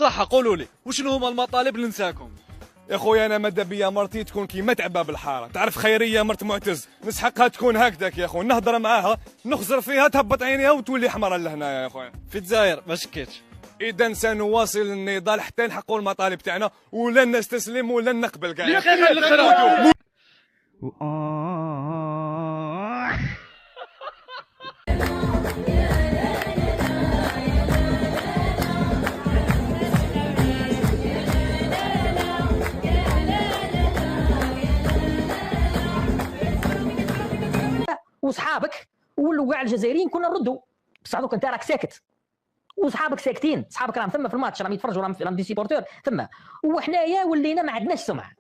صح، قولوا لي وشنو هما المطالب اللي نساكم؟ يا خويا انا ماذا بيا مرتي تكون كيما تعباب الحاره، تعرف خيريه مرت معتز، نسحقها تكون هكذاك يا خويا، نهضر معاها نخزر فيها تهبط عينيها وتولي حمراء لهنايا يا خويا. في الجزائر ما شكيتش. اذا سنواصل النضال حتى نحققوا المطالب تاعنا، ولن نستسلم ولن نقبل كاع. وصحابك ولوا كاع الجزائريين كنا نردوا، بصح دوك انت راك ساكت وصحابك ساكتين، صحابك راهم ثم في الماتش راهم يتفرجوا راهم دي سيبورتور ثم، وحنايا ولينا ما عندناش سمعه.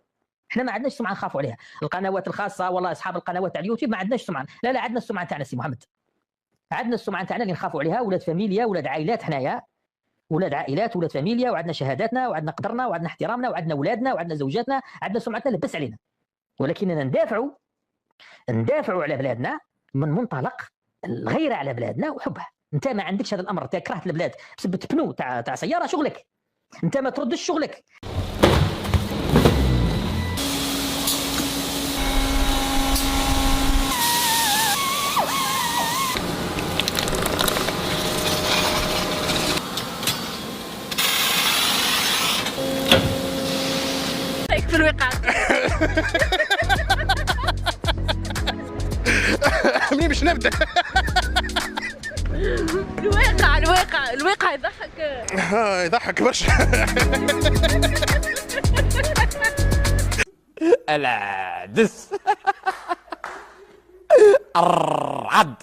احنا ما عندناش سمعه نخافوا عليها، القنوات الخاصه والله اصحاب القنوات تاع اليوتيوب ما عندناش سمعه، لا عندنا السمعه تاعنا سي محمد، عندنا السمعه تاعنا اللي نخافوا عليها، ولاد فاميليا ولاد عائلات، حنايا ولاد عائلات ولاد فاميليا، وعندنا شهاداتنا وعندنا قدرنا وعندنا احترامنا وعندنا اولادنا وعندنا زوجاتنا، عندنا سمعتنا لبس علينا، ولكننا ندافعوا على بلادنا من منطلق الغيره على بلادنا وحبها. انت ما عندكش هذا الامر، انت كرهت البلاد بسبب بنو تاع سياره شغلك، انت ما تردش شغلك. في الوقعة منين باش نبدا؟ الواقع يضحك. يضحك برشا. العدس الرعد